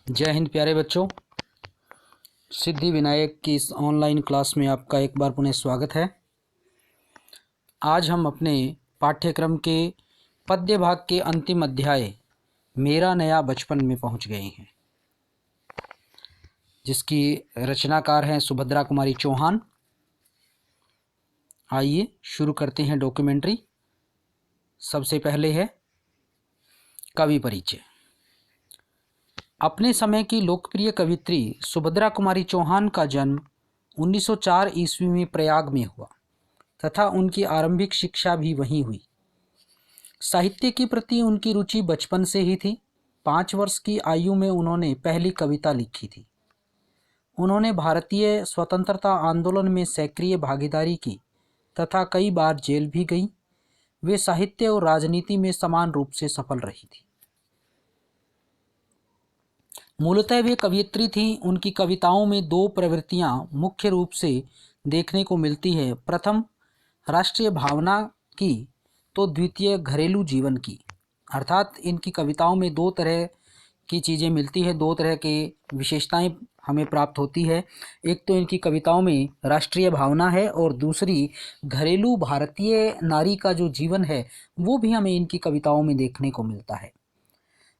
जय हिंद प्यारे बच्चों। सिद्धि विनायक की इस ऑनलाइन क्लास में आपका एक बार पुनः स्वागत है। आज हम अपने पाठ्यक्रम के पद्य भाग के अंतिम अध्याय मेरा नया बचपन में पहुंच गए हैं, जिसकी रचनाकार हैं सुभद्रा कुमारी चौहान। आइए शुरू करते हैं डॉक्यूमेंट्री। सबसे पहले है कवि परिचय। अपने समय की लोकप्रिय कवित्री सुभद्रा कुमारी चौहान का जन्म 1904 ईस्वी में प्रयाग में हुआ तथा उनकी आरंभिक शिक्षा भी वहीं हुई। साहित्य के प्रति उनकी रुचि बचपन से ही थी। 5 वर्ष की आयु में उन्होंने पहली कविता लिखी थी। उन्होंने भारतीय स्वतंत्रता आंदोलन में सक्रिय भागीदारी की तथा कई बार जेल भी गई। वे साहित्य और राजनीति में समान रूप से सफल रही थी। मूलतः वे कवयित्री थीं। उनकी कविताओं में 2 प्रवृत्तियां मुख्य रूप से देखने को मिलती है। प्रथम राष्ट्रीय भावना की तो द्वितीय घरेलू जीवन की। अर्थात इनकी कविताओं में 2 तरह की चीज़ें मिलती है, 2 तरह के विशेषताएं हमें प्राप्त होती है। एक तो इनकी कविताओं में राष्ट्रीय भावना है और दूसरी घरेलू भारतीय नारी का जो जीवन है वो भी हमें इनकी कविताओं में देखने को मिलता है।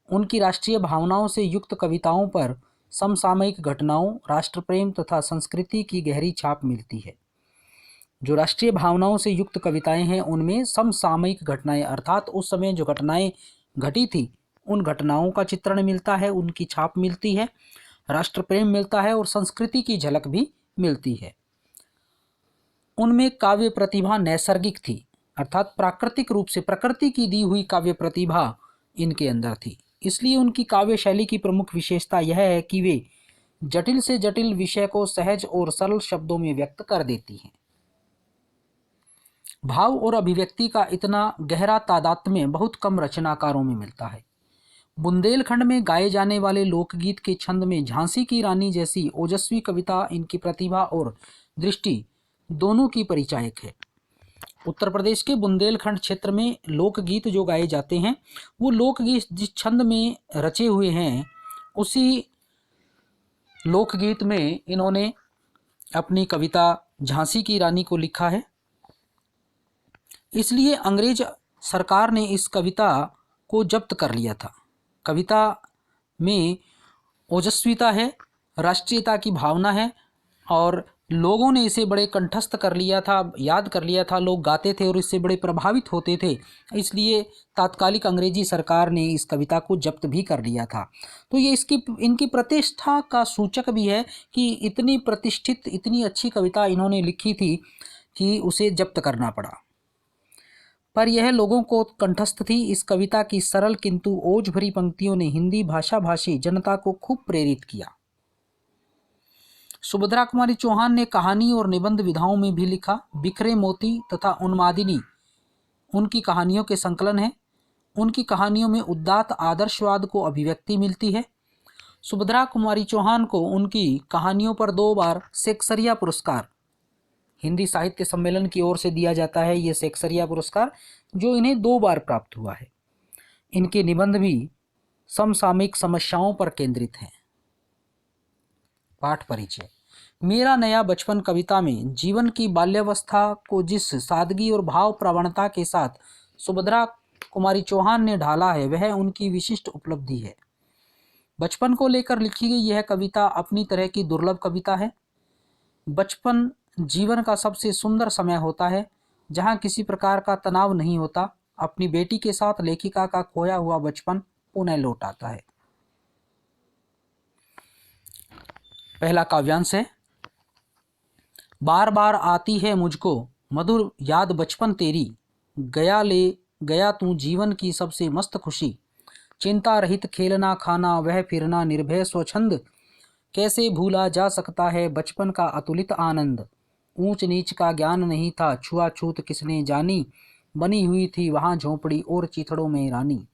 उनकी राष्ट्रीय भावनाओं से युक्त कविताओं पर समसामयिक घटनाओं, राष्ट्रप्रेम तथा संस्कृति की गहरी छाप मिलती है। जो राष्ट्रीय भावनाओं से युक्त कविताएं हैं उनमें समसामयिक घटनाएं अर्थात उस समय जो घटनाएं घटी थी उन घटनाओं का चित्रण मिलता है, उनकी छाप मिलती है, राष्ट्रप्रेम मिलता है और संस्कृति की झलक भी मिलती है। उनमें काव्य प्रतिभा नैसर्गिक थी अर्थात प्राकृतिक रूप से प्रकृति की दी हुई काव्य प्रतिभा इनके अंदर थी। इसलिए उनकी काव्य शैली की प्रमुख विशेषता यह है कि वे जटिल से जटिल विषय को सहज और सरल शब्दों में व्यक्त कर देती हैं। भाव और अभिव्यक्ति का इतना गहरा तादात्म्य बहुत कम रचनाकारों में मिलता है। बुंदेलखंड में गाए जाने वाले लोकगीत के छंद में झांसी की रानी जैसी ओजस्वी कविता इनकी प्रतिभा और दृष्टि दोनों की परिचायक है। उत्तर प्रदेश के बुंदेलखंड क्षेत्र में लोकगीत जो गाए जाते हैं वो लोकगीत जिस छंद में रचे हुए हैं उसी लोकगीत में इन्होंने अपनी कविता झांसी की रानी को लिखा है। इसलिए अंग्रेज सरकार ने इस कविता को जब्त कर लिया था। कविता में ओजस्विता है, राष्ट्रीयता की भावना है और लोगों ने इसे बड़े कंठस्थ कर लिया था, याद कर लिया था, लोग गाते थे और इससे बड़े प्रभावित होते थे। इसलिए तात्कालिक अंग्रेजी सरकार ने इस कविता को जब्त भी कर लिया था। तो ये इनकी प्रतिष्ठा का सूचक भी है कि इतनी प्रतिष्ठित इतनी अच्छी कविता इन्होंने लिखी थी कि उसे जब्त करना पड़ा। पर यह लोगों को कंठस्थ थी। इस कविता की सरल किंतु ओज भरी पंक्तियों ने हिंदी भाषा भाषी जनता को खूब प्रेरित किया। सुभद्रा कुमारी चौहान ने कहानी और निबंध विधाओं में भी लिखा। बिखरे मोती तथा उन्मादिनी उनकी कहानियों के संकलन है। उनकी कहानियों में उदात्त आदर्शवाद को अभिव्यक्ति मिलती है। सुभद्रा कुमारी चौहान को उनकी कहानियों पर 2 बार सेक्सरिया पुरस्कार हिंदी साहित्य सम्मेलन की ओर से दिया जाता है। ये सेक्सरिया पुरस्कार जो इन्हें 2 बार प्राप्त हुआ है। इनके निबंध भी समसामयिक समस्याओं पर केंद्रित हैं। पाठ परिचय। मेरा नया बचपन कविता में जीवन की बाल्यावस्था को जिस सादगी और भाव प्रवणता के साथ सुभद्रा कुमारी चौहान ने ढाला है वह उनकी विशिष्ट उपलब्धि है। बचपन को लेकर लिखी गई यह कविता अपनी तरह की दुर्लभ कविता है। बचपन जीवन का सबसे सुंदर समय होता है जहां किसी प्रकार का तनाव नहीं होता। अपनी बेटी के साथ लेखिका का खोया हुआ बचपन पुनः लौट आता है। पहला काव्यांश है। बार बार आती है मुझको मधुर याद बचपन तेरी, गया ले गया तू जीवन की सबसे मस्त खुशी, चिंता रहित खेलना खाना वह फिरना निर्भय स्वच्छंद, कैसे भूला जा सकता है बचपन का अतुलित आनंद, ऊंच नीच का ज्ञान नहीं था छुआछूत किसने जानी, बनी हुई थी वहां झोंपड़ी और चिथड़ों में रानी।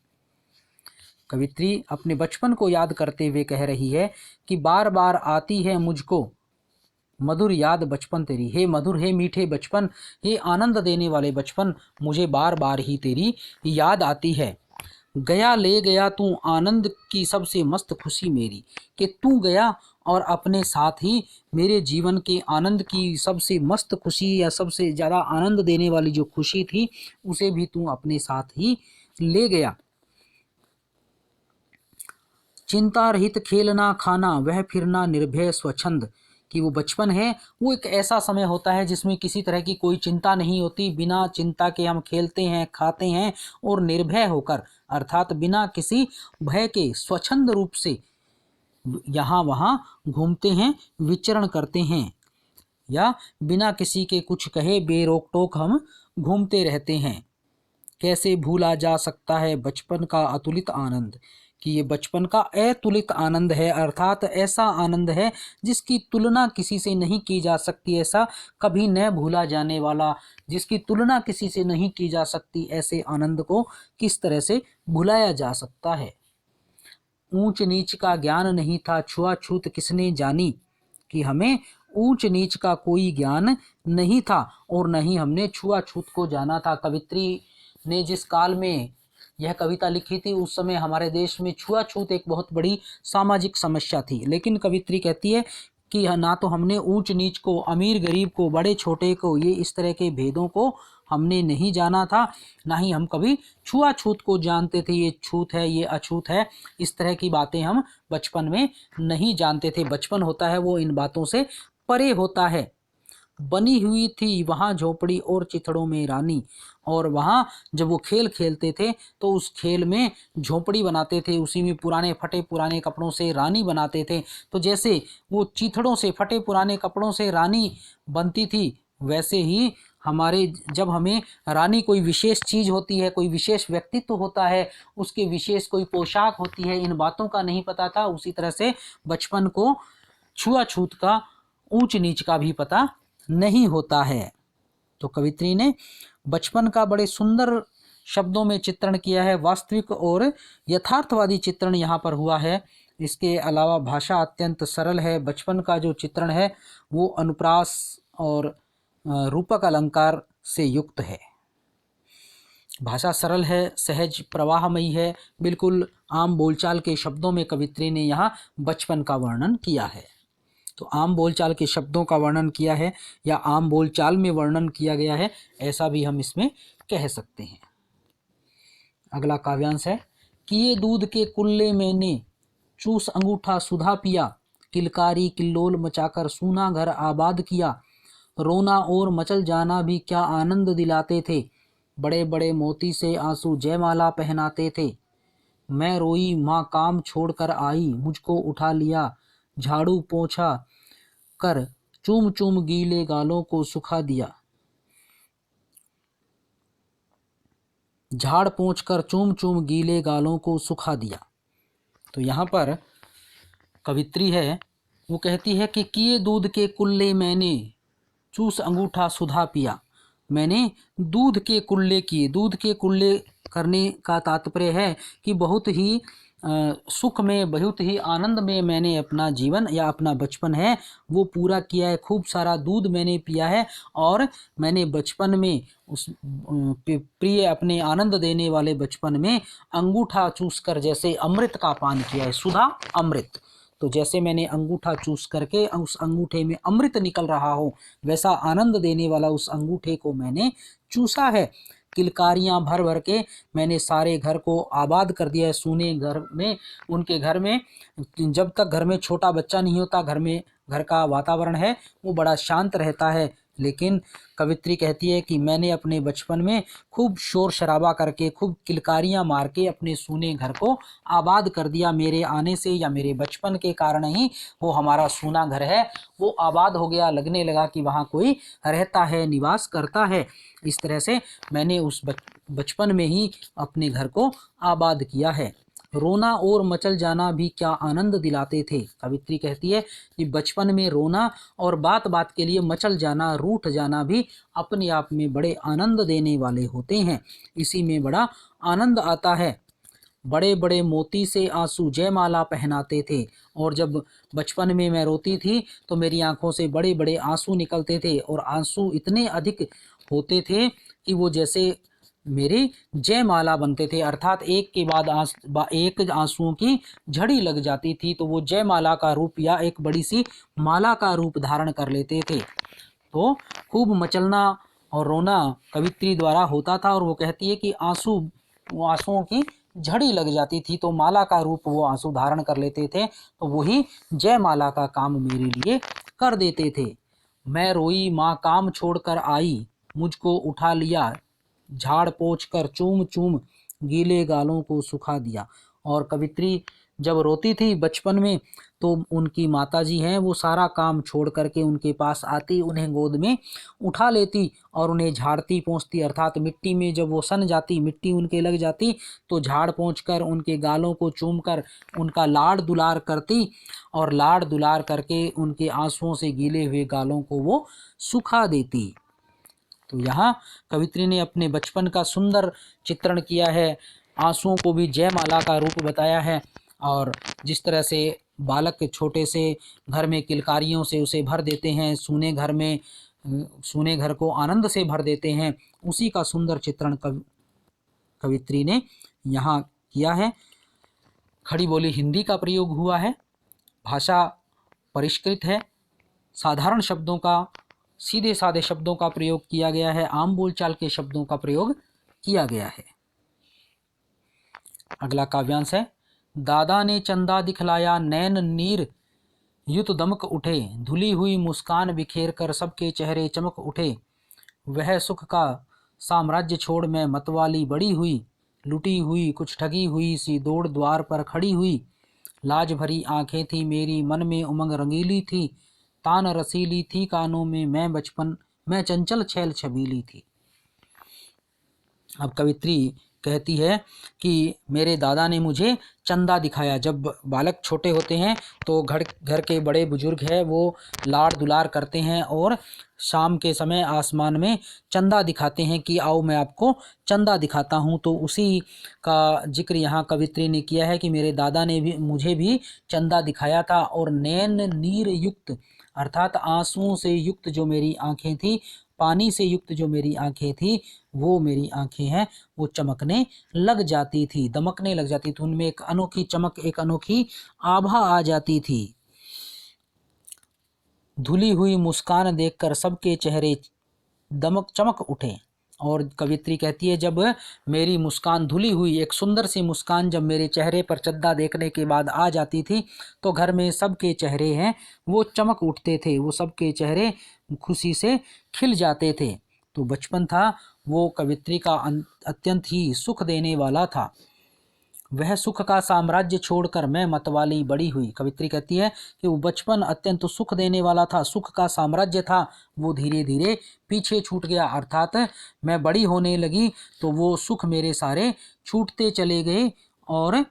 कवित्री अपने बचपन को याद करते हुए कह रही है कि बार बार आती है मुझको मधुर याद बचपन तेरी। हे मधुर, हे मीठे बचपन, हे आनंद देने वाले बचपन, मुझे बार बार ही तेरी याद आती है। गया ले गया तू आनंद की सबसे मस्त खुशी मेरी, कि तू गया और अपने साथ ही मेरे जीवन के आनंद की सबसे मस्त खुशी या सबसे ज़्यादा आनंद देने वाली जो खुशी थी उसे भी तू अपने साथ ही ले गया। चिंता रहित खेलना खाना वह फिरना निर्भय स्वच्छंद, कि वो बचपन है वो एक ऐसा समय होता है जिसमें किसी तरह की कोई चिंता नहीं होती, बिना चिंता के हम खेलते हैं खाते हैं और निर्भय होकर अर्थात बिना किसी भय के स्वच्छंद रूप से यहाँ वहाँ घूमते हैं विचरण करते हैं, या बिना किसी के कुछ कहे बेरोक टोक हम घूमते रहते हैं। कैसे भूला जा सकता है बचपन का अतुलित आनंद, कि ये बचपन का अतुलित आनंद है अर्थात ऐसा आनंद है जिसकी तुलना किसी से नहीं की जा सकती, ऐसा कभी न भूला जाने वाला, जिसकी तुलना किसी से नहीं की जा सकती, ऐसे आनंद को किस तरह से भुलाया जा सकता है। ऊंच नीच का ज्ञान नहीं था छुआछूत किसने जानी, कि हमें ऊंच नीच का कोई ज्ञान नहीं था और न ही हमने छुआछूत को जाना था। कवित्री ने जिस काल में यह कविता लिखी थी उस समय हमारे देश में छुआछूत एक बहुत बड़ी सामाजिक समस्या थी, लेकिन कवित्री कहती है कि ना तो हमने ऊंच नीच को, अमीर गरीब को, बड़े छोटे को, ये इस तरह के भेदों को हमने नहीं जाना था, ना ही हम कभी छुआछूत को जानते थे, ये छूत है ये अछूत है, इस तरह की बातें हम बचपन में नहीं जानते थे। बचपन होता है वो इन बातों से परे होता है। बनी हुई थी वहाँ झोपड़ी और चिथड़ों में रानी, और वहाँ जब वो खेल खेलते थे तो उस खेल में झोपड़ी बनाते थे, उसी में पुराने फटे पुराने कपड़ों से रानी बनाते थे। तो जैसे वो चिथड़ों से फटे पुराने कपड़ों से रानी बनती थी वैसे ही हमारे जब हमें रानी कोई विशेष चीज़ होती है, कोई विशेष व्यक्तित्व होता है, उसके विशेष कोई पोशाक होती है, इन बातों का नहीं पता था, उसी तरह से बचपन को छुआछूत का, ऊंच नीच का भी पता नहीं होता है। तो कवित्री ने बचपन का बड़े सुंदर शब्दों में चित्रण किया है, वास्तविक और यथार्थवादी चित्रण यहाँ पर हुआ है। इसके अलावा भाषा अत्यंत सरल है, बचपन का जो चित्रण है वो अनुप्रास और रूपक अलंकार से युक्त है। भाषा सरल है, सहज प्रवाहमयी है, बिल्कुल आम बोलचाल के शब्दों में कवित्री ने यहाँ बचपन का वर्णन किया है। तो आम बोलचाल के शब्दों का वर्णन किया है या आम बोलचाल में वर्णन किया गया है, ऐसा भी हम इसमें कह सकते हैं। अगला काव्यांश है, किए दूध के कुल्ले मैंने चूस अंगूठा सुधा पिया, किलकारी किल्लोल मचाकर सूना घर आबाद किया, रोना और मचल जाना भी क्या आनंद दिलाते थे, बड़े बड़े मोती से आंसू जयमाला पहनाते थे, मैं रोई माँ काम छोड़कर आई, मुझको उठा लिया, झाड़ू पोंछा कर चूम चूम गीले गालों को सुखा दिया, झाड़ पोंछ कर चूम चूम गीले गालों को सुखा दिया। तो यहाँ पर कवित्री है वो कहती है कि किए दूध के कुल्ले मैंने चूस अंगूठा सुधा पिया, मैंने दूध के कुल्ले किए। दूध के कुल्ले करने का तात्पर्य है कि बहुत ही सुख में, बहुत ही आनंद में मैंने अपना जीवन या अपना बचपन है वो पूरा किया है, खूब सारा दूध मैंने पिया है और मैंने बचपन में उस प्रिय अपने आनंद देने वाले बचपन में अंगूठा चूसकर जैसे अमृत का पान किया है, सुधा अमृत। तो जैसे मैंने अंगूठा चूस करके उस अंगूठे में अमृत निकल रहा हो वैसा आनंद देने वाला उस अंगूठे को मैंने चूसा है। किलकारियां भर भर के मैंने सारे घर को आबाद कर दिया है, सूने घर में, उनके घर में जब तक घर में छोटा बच्चा नहीं होता घर का वातावरण है वो बड़ा शांत रहता है, लेकिन कवित्री कहती है कि मैंने अपने बचपन में खूब शोर शराबा करके, खूब किलकारियां मार के अपने सूने घर को आबाद कर दिया। मेरे आने से या मेरे बचपन के कारण ही वो हमारा सूना घर है वो आबाद हो गया, लगने लगा कि वहाँ कोई रहता है, निवास करता है। इस तरह से मैंने उस बचपन में ही अपने घर को आबाद किया है। रोना और मचल जाना भी क्या आनंद दिलाते थे। कवित्री कहती है कि बचपन में रोना और बात बात के लिए मचल जाना, रूठ जाना भी अपने आप में बड़े आनंद देने वाले होते हैं, इसी में बड़ा आनंद आता है। बड़े बड़े मोती से आंसू जयमाला पहनाते थे, और जब बचपन में मैं रोती थी तो मेरी आंखों से बड़े बड़े आंसू निकलते थे और आंसू इतने अधिक होते थे कि वो जैसे मेरी जयमाला बनते थे, अर्थात एक के बाद एक आंसुओं की झड़ी लग जाती थी तो वो जयमाला का रूप या एक बड़ी सी माला का रूप धारण कर लेते थे। तो खूब मचलना और रोना कवित्री द्वारा होता था और वो कहती है कि आंसुओं की झड़ी लग जाती थी तो माला का रूप वो आंसू धारण कर लेते थे, तो वही जयमाला का काम मेरे लिए कर देते थे। मैं रोई माँ काम छोड़कर आई, मुझको उठा लिया झाड़ पोंछ कर, चूम चूम गीले गालों को सुखा दिया। और कवित्री जब रोती थी बचपन में तो उनकी माताजी हैं वो सारा काम छोड़ करके उनके पास आती, उन्हें गोद में उठा लेती और उन्हें झाड़ती पोंछती, अर्थात मिट्टी में जब वो सन जाती, मिट्टी उनके लग जाती तो झाड़ पोंछ कर उनके गालों को चूम कर उनका लाड़ दुलार करती और लाड़ दुलार करके उनके आंसुओं से गीले हुए गालों को वो सुखा देती। तो यहाँ कवित्री ने अपने बचपन का सुंदर चित्रण किया है, आंसुओं को भी जयमाला का रूप बताया है और जिस तरह से बालक छोटे से घर में किलकारियों से उसे भर देते हैं, सूने घर को आनंद से भर देते हैं, उसी का सुंदर चित्रण कवित्री ने यहाँ किया है। खड़ी बोली हिंदी का प्रयोग हुआ है, भाषा परिष्कृत है, साधारण शब्दों का, सीधे साधे शब्दों का प्रयोग किया गया है, आम बोलचाल के शब्दों का प्रयोग किया गया है। अगला काव्यांश है, दादा ने चंदा दिखलाया नैन नीर युत दमक उठे, धुली हुई मुस्कान बिखेर कर सबके चेहरे चमक उठे। वह सुख का साम्राज्य छोड़ मैं मतवाली बड़ी हुई, लुटी हुई कुछ ठगी हुई सी दौड़ द्वार पर खड़ी हुई। लाज भरी आंखें थी मेरी मन में उमंग रंगीली थी, तान रसीली थी कानों में मैं चंचल छैल छबीली थी। अब कवित्री कहती है कि मेरे दादा ने मुझे चंदा दिखाया। जब बालक छोटे होते हैं तो घर के बड़े बुजुर्ग हैं वो लाड़ दुलार करते हैं और शाम के समय आसमान में चंदा दिखाते हैं कि आओ मैं आपको चंदा दिखाता हूँ। तो उसी का जिक्र यहाँ कवित्री ने किया है कि मेरे दादा ने भी मुझे भी चंदा दिखाया था और नैन नीर युक्त अर्थात आंसुओं से युक्त जो मेरी आंखें थी, पानी से युक्त जो मेरी आंखें थी, वो मेरी आंखें हैं वो चमकने लग जाती थी, दमकने लग जाती थी, उनमें एक अनोखी चमक, एक अनोखी आभा आ जाती थी। धुली हुई मुस्कान देखकर सबके चेहरे चमक उठे। और कवित्री कहती है जब मेरी मुस्कान धुली हुई, एक सुंदर सी मुस्कान जब मेरे चेहरे पर चद्दा देखने के बाद आ जाती थी तो घर में सबके चेहरे हैं वो चमक उठते थे, वो सबके चेहरे खुशी से खिल जाते थे। तो बचपन था वो कवित्री का अत्यंत ही सुख देने वाला था। वह सुख का साम्राज्य छोड़कर मैं मतवाली बड़ी हुई। कवित्री कहती है कि वो बचपन अत्यंत सुख देने वाला था, सुख का साम्राज्य था, वो धीरे धीरे पीछे छूट गया, अर्थात मैं बड़ी होने लगी तो वो सुख मेरे सारे छूटते चले गए और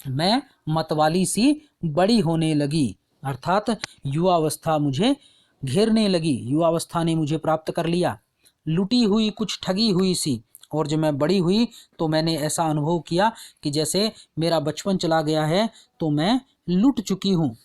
मैं मतवाली सी बड़ी होने लगी, अर्थात युवावस्था मुझे घेरने लगी, युवावस्था ने मुझे प्राप्त कर लिया। लुटी हुई कुछ ठगी हुई सी, और जब मैं बड़ी हुई तो मैंने ऐसा अनुभव किया कि जैसे मेरा बचपन चला गया है तो मैं लुट चुकी हूँ,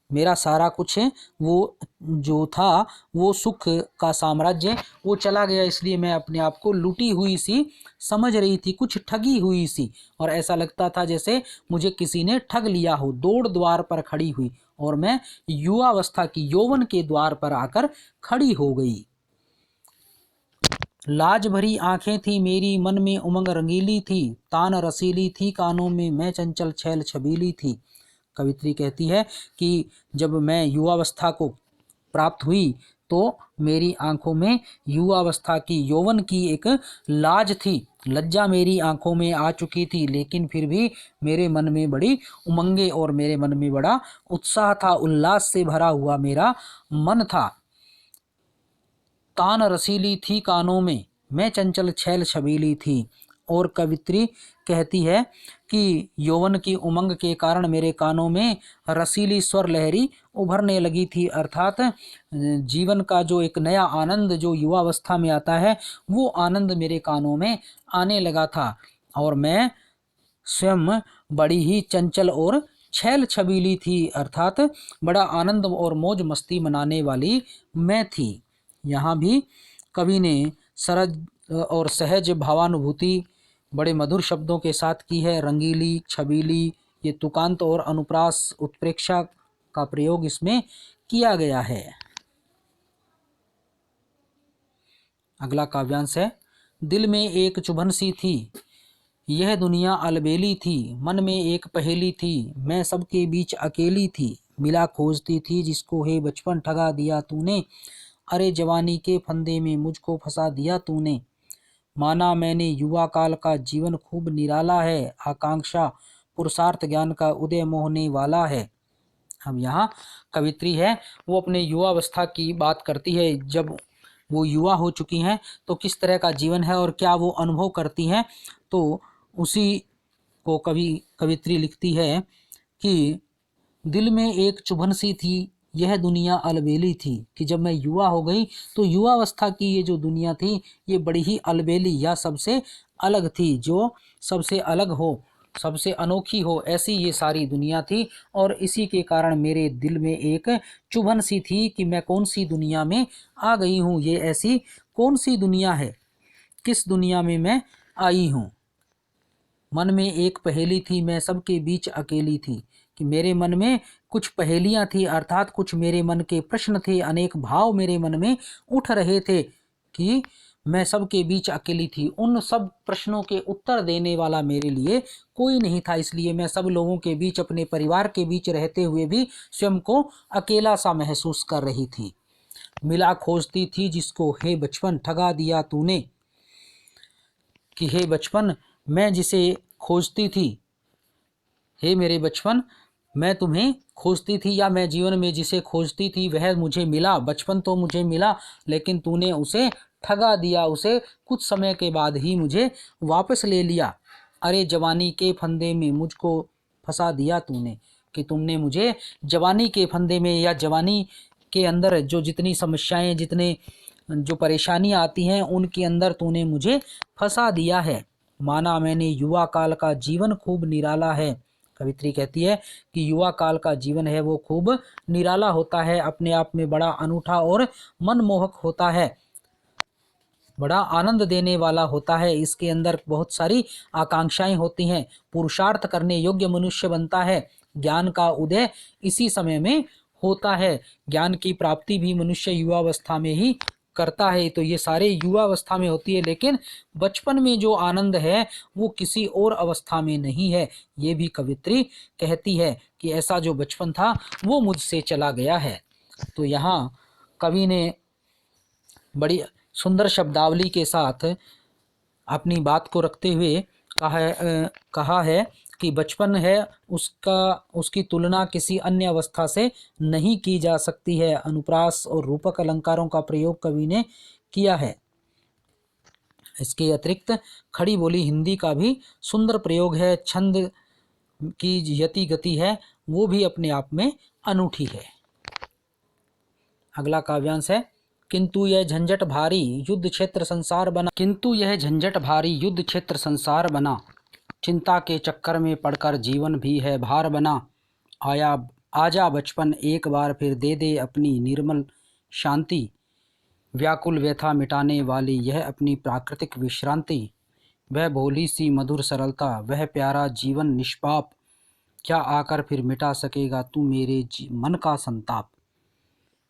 मेरा सारा कुछ वो जो था वो सुख का साम्राज्य वो चला गया, इसलिए मैं अपने आप को लुटी हुई सी समझ रही थी, कुछ ठगी हुई सी, और ऐसा लगता था जैसे मुझे किसी ने ठग लिया हो। दौड़ द्वार पर खड़ी हुई और मैं युवावस्था की यौवन के द्वार पर आकर खड़ी हो गई। लाज भरी आंखें थी मेरी मन में उमंग रंगीली थी, तान रसीली थी कानों में मैं चंचल छैल छबीली थी। कवित्री कहती है कि जब मैं युवावस्था को प्राप्त हुई तो मेरी आंखों में युवावस्था की यौवन की एक लाज थी, लज्जा मेरी आंखों में आ चुकी थी, लेकिन फिर भी मेरे मन में बड़ी उमंगे और मेरे मन में बड़ा उत्साह था, उल्लास से भरा हुआ मेरा मन था। तान रसीली थी कानों में मैं चंचल छैल छबीली थी। और कवित्री कहती है कि यौवन की उमंग के कारण मेरे कानों में रसीली स्वर लहरी उभरने लगी थी, अर्थात जीवन का जो एक नया आनंद जो युवावस्था में आता है वो आनंद मेरे कानों में आने लगा था और मैं स्वयं बड़ी ही चंचल और छैल छबीली थी, अर्थात बड़ा आनंद और मौज मस्ती मनाने वाली मैं थी। यहाँ भी कवि ने और सहज भावानुभूति बड़े मधुर शब्दों के साथ की है। रंगीली, छबीली, ये तुकांत और अनुप्रास उत्प्रेक्षा का प्रयोग इसमें किया गया है। अगला काव्यांश है। दिल में एक चुभन सी थी, यह दुनिया अलबेली थी, मन में एक पहेली थी, मैं सबके बीच अकेली थी, मिला खोजती थी जिसको हे बचपन ठगा दिया तूने, अरे जवानी के फंदे में मुझको फंसा दिया तूने, माना मैंने युवा काल का जीवन खूब निराला है, आकांक्षा पुरुषार्थ ज्ञान का उदय मोहने वाला है। अब यहाँ कवित्री है वो अपने युवावस्था की बात करती है, जब वो युवा हो चुकी हैं तो किस तरह का जीवन है और क्या वो अनुभव करती हैं, तो उसी को कवित्री लिखती है कि दिल में एक चुभन सी थी, यह दुनिया अलबेली थी, कि जब मैं युवा हो गई तो युवावस्था की ये जो दुनिया थी ये बड़ी ही अलबेली या सबसे अलग थी, जो सबसे अलग हो, सबसे अनोखी हो, ऐसी ये सारी दुनिया थी। और इसी के कारण मेरे दिल में एक चुभन सी थी कि मैं कौन सी दुनिया में आ गई हूँ, ये ऐसी कौन सी दुनिया है, किस दुनिया में मैं आई हूँ। मन में एक पहेली थी, मैं सबके बीच अकेली थी, कि मेरे मन में कुछ पहेलियां थी, अर्थात कुछ मेरे मन के प्रश्न थे, अनेक भाव मेरे मन में उठ रहे थे कि मैं सबके बीच अकेली थी। उन सब प्रश्नों के उत्तर देने वाला मेरे लिए कोई नहीं था, इसलिए मैं सब लोगों के बीच, अपने परिवार के बीच रहते हुए भी स्वयं को अकेला सा महसूस कर रही थी। मिला खोजती थी जिसको हे बचपन ठगा दिया तूने, कि हे बचपन मैं जिसे खोजती थी, हे मेरे बचपन मैं तुम्हें खोजती थी, या मैं जीवन में जिसे खोजती थी वह मुझे मिला। बचपन तो मुझे मिला लेकिन तूने उसे ठगा दिया, उसे कुछ समय के बाद ही मुझे वापस ले लिया। अरे जवानी के फंदे में मुझको फंसा दिया तूने, कि तुमने मुझे जवानी के फंदे में या जवानी के अंदर जो जितनी समस्याएं, जितने जो परेशानियां आती हैं उनके अंदर तूने मुझे फंसा दिया है। माना मैंने युवा काल का जीवन खूब निराला है। कवित्री कहती है कि युवा काल का जीवन है वो खूब निराला होता है, अपने आप में बड़ा अनूठा और मनमोहक होता है, बड़ा आनंद देने वाला होता है। इसके अंदर बहुत सारी आकांक्षाएं होती हैं, पुरुषार्थ करने योग्य मनुष्य बनता है। ज्ञान का उदय इसी समय में होता है, ज्ञान की प्राप्ति भी मनुष्य युवावस्था में ही करता है। तो ये सारे युवावस्था में होती है, लेकिन बचपन में जो आनंद है वो किसी और अवस्था में नहीं है। ये भी कवित्री कहती है कि ऐसा जो बचपन था वो मुझसे चला गया है। तो यहाँ कवि ने बड़ी सुंदर शब्दावली के साथ अपनी बात को रखते हुए कहा है कि बचपन है उसकी तुलना किसी अन्य अवस्था से नहीं की जा सकती है। अनुप्रास और रूपक अलंकारों का प्रयोग कवि ने किया है। इसके अतिरिक्त खड़ी बोली हिंदी का भी सुंदर प्रयोग है, छंद की यति गति है वो भी अपने आप में अनूठी है। अगला काव्यांश है। किंतु यह झंझट भारी युद्ध क्षेत्र संसार बना, किंतु यह झंझट भारी युद्ध क्षेत्र संसार बना, चिंता के चक्कर में पड़कर जीवन भी है भार बना, आजा बचपन एक बार फिर दे दे अपनी निर्मल शांति, व्याकुल व्यथा मिटाने वाली यह अपनी प्राकृतिक विश्रांति, वह भोली सी मधुर सरलता, वह प्यारा जीवन निष्पाप, क्या आकर फिर मिटा सकेगा तू मेरे मन का संताप।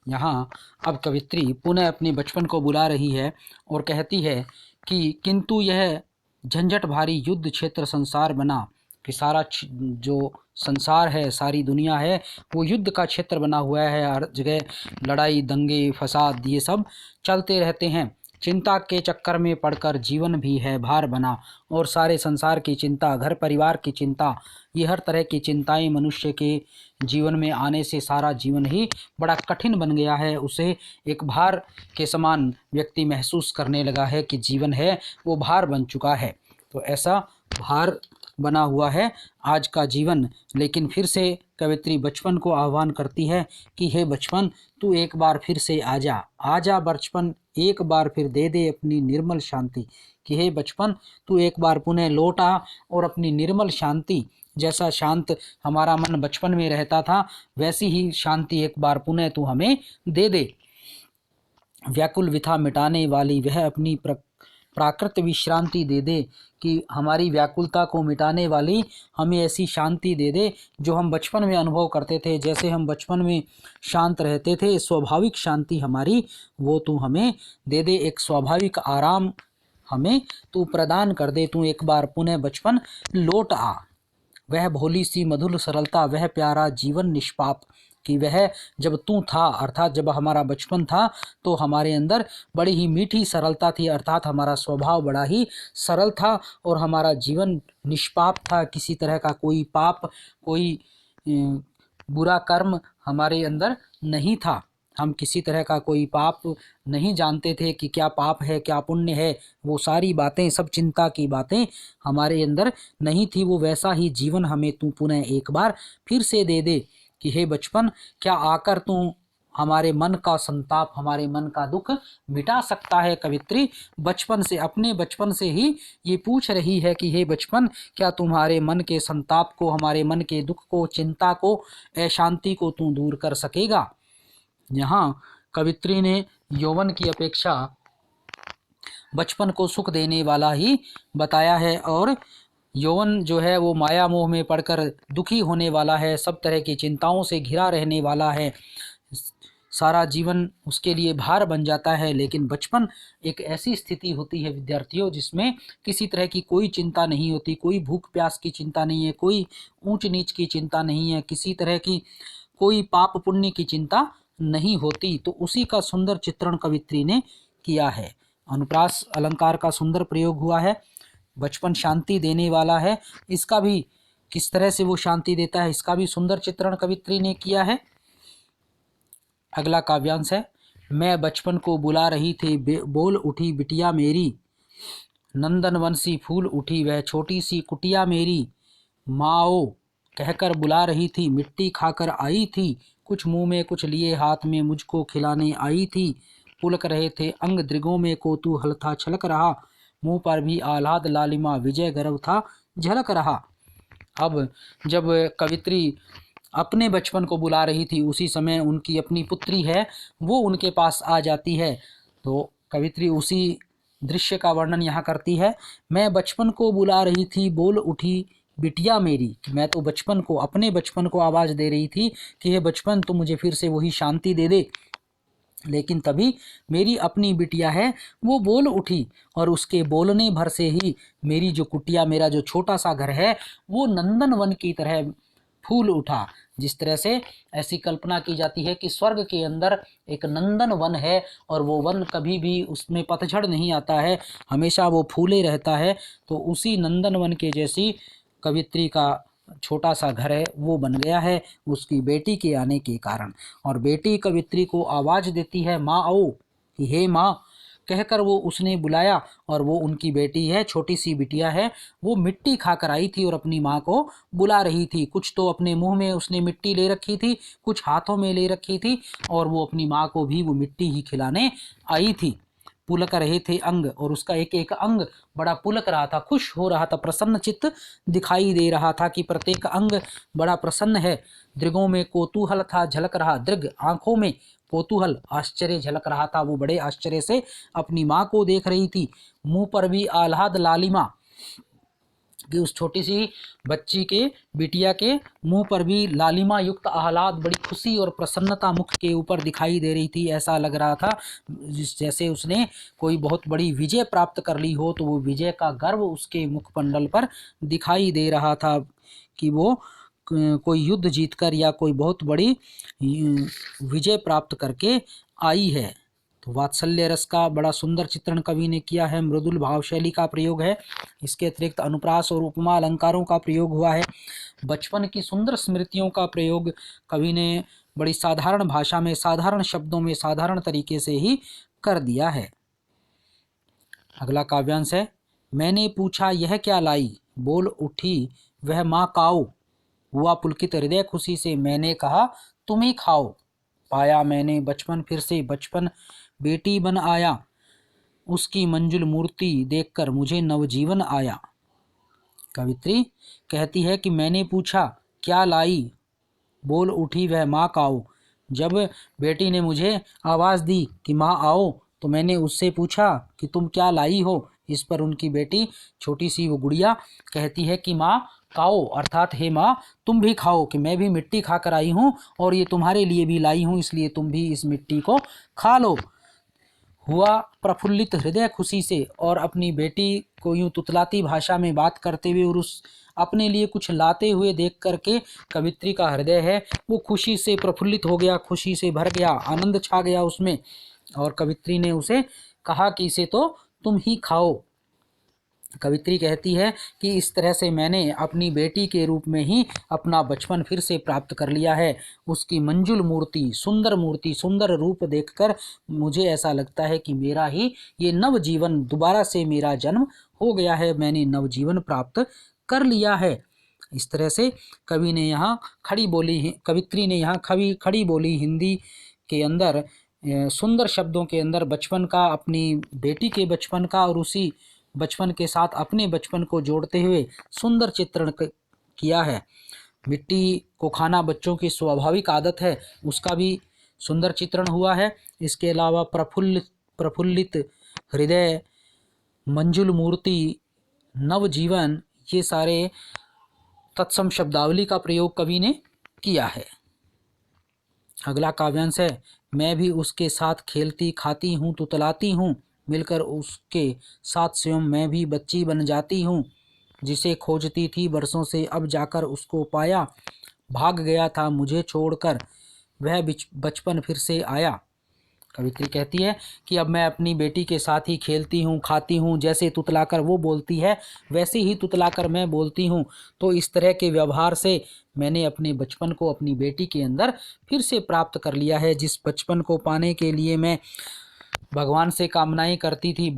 यहाँ अब कवित्री पुनः अपने बचपन को बुला रही है और कहती है कि किंतु यह झंझट भारी युद्ध क्षेत्र संसार बना, कि सारा जो संसार है, सारी दुनिया है वो युद्ध का क्षेत्र बना हुआ है, हर जगह लड़ाई दंगे फसाद ये सब चलते रहते हैं। चिंता के चक्कर में पड़कर जीवन भी है भार बना, और सारे संसार की चिंता, घर परिवार की चिंता, ये हर तरह की चिंताएं मनुष्य के जीवन में आने से सारा जीवन ही बड़ा कठिन बन गया है। उसे एक भार के समान व्यक्ति महसूस करने लगा है कि जीवन है वो भार बन चुका है। तो ऐसा भार बना हुआ है आज का जीवन। लेकिन फिर से कवित्री बचपन को आह्वान करती है कि हे बचपन तू एक बार फिर से आजा बचपन एक बार फिर दे दे अपनी निर्मल शांति, कि हे बचपन तू एक बार पुनः लौट आ और अपनी निर्मल शांति, जैसा शांत हमारा मन बचपन में रहता था वैसी ही शांति एक बार पुनः तू हमें दे दे। व्याकुल व्यथा मिटाने वाली वह अपनी प्राकृत विश्रांति दे दे, कि हमारी व्याकुलता को मिटाने वाली हमें ऐसी शांति दे दे जो हम बचपन में अनुभव करते थे। जैसे हम बचपन में शांत रहते थे, स्वाभाविक शांति हमारी, वो तू हमें दे दे। एक स्वाभाविक आराम हमें तू प्रदान कर दे। तू एक बार पुनः बचपन लौट आ। वह भोली सी मधुर सरलता, वह प्यारा जीवन निष्पाप, कि वह जब तू था, अर्थात जब हमारा बचपन था, तो हमारे अंदर बड़ी ही मीठी सरलता थी, अर्थात हमारा स्वभाव बड़ा ही सरल था और हमारा जीवन निष्पाप था। किसी तरह का कोई पाप, कोई बुरा कर्म हमारे अंदर नहीं था। हम किसी तरह का कोई पाप नहीं जानते थे कि क्या पाप है क्या पुण्य है। वो सारी बातें, सब चिंता की बातें हमारे अंदर नहीं थी। वो वैसा ही जीवन हमें तू पुनः एक बार फिर से दे दे कि हे बचपन, क्या आकर तू हमारे मन का संताप, हमारे मन का दुख मिटा सकता है। कवित्री बचपन से, अपने बचपन से ही ये पूछ रही है कि हे बचपन, क्या तुम्हारे मन के संताप को, हमारे मन के दुख को, चिंता को, अशांति को तू दूर कर सकेगा। यहाँ कवित्री ने यौवन की अपेक्षा बचपन को सुख देने वाला ही बताया है, और यौवन जो है वो माया मोह में पड़कर दुखी होने वाला है, सब तरह की चिंताओं से घिरा रहने वाला है, सारा जीवन उसके लिए भार बन जाता है। लेकिन बचपन एक ऐसी स्थिति होती है विद्यार्थियों, जिसमें किसी तरह की कोई चिंता नहीं होती, कोई भूख प्यास की चिंता नहीं है, कोई ऊंच नीच की चिंता नहीं है, किसी तरह की कोई पाप पुण्य की चिंता नहीं होती। तो उसी का सुंदर चित्रण कवित्री ने किया है। अनुप्रास अलंकार का सुंदर प्रयोग हुआ है। बचपन शांति देने वाला है, इसका भी किस तरह से वो शांति देता है, इसका भी सुंदर चित्रण कवित्री ने किया है। अगला काव्यांश है। मैं बचपन को बुला रही थी, बोल उठी बिटिया मेरी, नंदन वंशी फूल उठी वह छोटी सी कुटिया मेरी, माओ कहकर बुला रही थी, मिट्टी खाकर आई थी, कुछ मुंह में कुछ लिए हाथ में मुझको खिलाने आई थी, पुलक रहे थे अंग दृगों में कोतूहल था छलक रहा, मुंह पर भी आह्लाद लालिमा विजय गर्व था झलक रहा। अब जब कवित्री अपने बचपन को बुला रही थी, उसी समय उनकी अपनी पुत्री है वो उनके पास आ जाती है। तो कवित्री उसी दृश्य का वर्णन यहाँ करती है। मैं बचपन को बुला रही थी, बोल उठी बिटिया मेरी, कि मैं तो बचपन को, अपने बचपन को आवाज़ दे रही थी कि हे बचपन, तो मुझे फिर से वही शांति दे दे। लेकिन तभी मेरी अपनी बिटिया है वो बोल उठी, और उसके बोलने भर से ही मेरी जो कुटिया, मेरा जो छोटा सा घर है, वो नंदन वन की तरह फूल उठा। जिस तरह से ऐसी कल्पना की जाती है कि स्वर्ग के अंदर एक नंदन वन है, और वो वन कभी भी उसमें पतझड़ नहीं आता है, हमेशा वो फूले रहता है। तो उसी नंदन वन के जैसी कवित्री का छोटा सा घर है वो बन गया है उसकी बेटी के आने के कारण। और बेटी कवित्री को आवाज़ देती है, माँ आओ, कि हे माँ कहकर वो उसने बुलाया, और वो उनकी बेटी है, छोटी सी बिटिया है, वो मिट्टी खाकर आई थी और अपनी माँ को बुला रही थी। कुछ तो अपने मुंह में उसने मिट्टी ले रखी थी, कुछ हाथों में ले रखी थी, और वो अपनी माँ को भी वो मिट्टी ही खिलाने आई थी। पुलक रहे थे अंग, और उसका एक एक अंग बड़ा पुलक रहा था, खुश हो रहा था, प्रसन्न चित्त दिखाई दे रहा था कि प्रत्येक अंग बड़ा प्रसन्न है। दृगों में कोतूहल था झलक रहा, दृग आंखों में, कोतूहल आश्चर्य झलक रहा था। वो बड़े आश्चर्य से अपनी माँ को देख रही थी। मुंह पर भी आह्लाद लालिमा, कि उस छोटी सी बच्ची के, बिटिया के मुंह पर भी लालिमा युक्त आह्लाद, बड़ी खुशी और प्रसन्नता मुख के ऊपर दिखाई दे रही थी। ऐसा लग रहा था जैसे उसने कोई बहुत बड़ी विजय प्राप्त कर ली हो, तो वो विजय का गर्व उसके मुखमंडल पर दिखाई दे रहा था कि वो कोई युद्ध जीतकर या कोई बहुत बड़ी विजय प्राप्त करके आई है। तो वात्सल्य रस का बड़ा सुंदर चित्रण कवि ने किया है, मृदुल भाव शैली का प्रयोग है, इसके अतिरिक्त अनुप्रास और उपमा अलंकारों का प्रयोग हुआ है, बचपन की सुंदर स्मृतियों का प्रयोग कवि ने बड़ी साधारण भाषा में, साधारण शब्दों में, साधारण तरीके से ही कर दिया है। अगला काव्यांश है। मैंने पूछा यह क्या लाई, बोल उठी वह माँ काऊ, हुआ पुलकित हृदय खुशी से, मैंने कहा तुम ही खाओ, पाया मैंने बचपन फिर से, बचपन बेटी बन आया, उसकी मंजुल मूर्ति देखकर मुझे नवजीवन आया। कवित्री कहती है कि मैंने पूछा क्या लाई, बोल उठी वह माँ काऊ। जब बेटी ने मुझे आवाज़ दी कि माँ आओ, तो मैंने उससे पूछा कि तुम क्या लाई हो, इस पर उनकी बेटी छोटी सी वो गुड़िया कहती है कि माँ खाओ, अर्थात हे माँ तुम भी खाओ, कि मैं भी मिट्टी खा कर आई हूँ और ये तुम्हारे लिए भी लाई हूँ, इसलिए तुम भी इस मिट्टी को खा लो। हुआ प्रफुल्लित हृदय खुशी से, और अपनी बेटी को यूं तुतलाती भाषा में बात करते हुए और उस अपने लिए कुछ लाते हुए देख करके कवित्री का हृदय है वो खुशी से प्रफुल्लित हो गया, खुशी से भर गया, आनंद छा गया उसमें। और कवित्री ने उसे कहा कि इसे तो तुम ही खाओ। कवित्री कहती है कि इस तरह से मैंने अपनी बेटी के रूप में ही अपना बचपन फिर से प्राप्त कर लिया है। उसकी मंजुल मूर्ति, सुंदर रूप देखकर मुझे ऐसा लगता है कि मेरा ही ये नवजीवन, दोबारा से मेरा जन्म हो गया है, मैंने नवजीवन प्राप्त कर लिया है। इस तरह से कवि ने यहाँ कवित्री ने यहाँ खड़ी बोली हिंदी के अंदर सुंदर शब्दों के अंदर बचपन का, अपनी बेटी के बचपन का और उसी बचपन के साथ अपने बचपन को जोड़ते हुए सुंदर चित्रण किया है। मिट्टी को खाना बच्चों की स्वाभाविक आदत है, उसका भी सुंदर चित्रण हुआ है। इसके अलावा प्रफुल्लित हृदय, मंजुल मूर्ति, नवजीवन, ये सारे तत्सम शब्दावली का प्रयोग कवि ने किया है। अगला काव्यांश है, मैं भी उसके साथ खेलती खाती हूँ तुतलाती हूँ, मिलकर उसके साथ स्वयं मैं भी बच्ची बन जाती हूँ, जिसे खोजती थी बरसों से अब जाकर उसको पाया, भाग गया था मुझे छोड़कर वह बचपन फिर से आया। कवित्री कहती है कि अब मैं अपनी बेटी के साथ ही खेलती हूँ खाती हूँ, जैसे तुतलाकर वो बोलती है वैसे ही तुतलाकर मैं बोलती हूँ। तो इस तरह के व्यवहार से मैंने अपने बचपन को अपनी बेटी के अंदर फिर से प्राप्त कर लिया है। जिस बचपन को पाने के लिए मैं भगवान से कामनाएं करती थी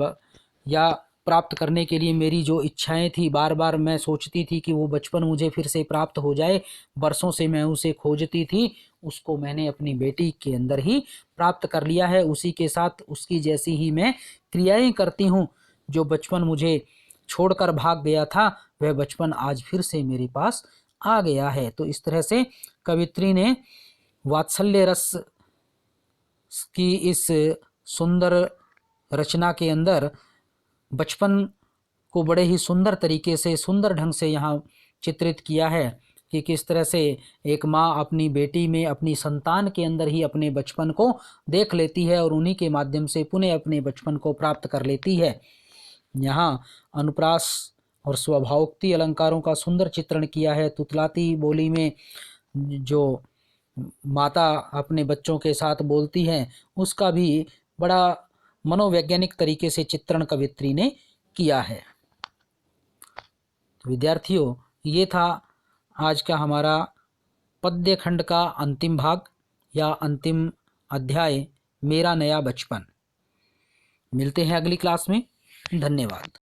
या प्राप्त करने के लिए मेरी जो इच्छाएं थी, बार बार मैं सोचती थी कि वो बचपन मुझे फिर से प्राप्त हो जाए, बरसों से मैं उसे खोजती थी, उसको मैंने अपनी बेटी के अंदर ही प्राप्त कर लिया है। उसी के साथ उसकी जैसी ही मैं क्रियाएं करती हूँ। जो बचपन मुझे छोड़कर भाग गया था वह बचपन आज फिर से मेरे पास आ गया है। तो इस तरह से कवित्री ने वात्सल्य रस की इस सुंदर रचना के अंदर बचपन को बड़े ही सुंदर तरीके से, सुंदर ढंग से यहाँ चित्रित किया है कि किस तरह से एक माँ अपनी बेटी में, अपनी संतान के अंदर ही अपने बचपन को देख लेती है और उन्हीं के माध्यम से पुनः अपने बचपन को प्राप्त कर लेती है। यहाँ अनुप्रास और स्वभावोक्ति अलंकारों का सुंदर चित्रण किया है। तुतलाती बोली में जो माता अपने बच्चों के साथ बोलती हैं उसका भी बड़ा मनोवैज्ञानिक तरीके से चित्रण कवित्री ने किया है। तो विद्यार्थियों, ये था आज का हमारा पद्य खंड का अंतिम भाग या अंतिम अध्याय, मेरा नया बचपन। मिलते हैं अगली क्लास में। धन्यवाद।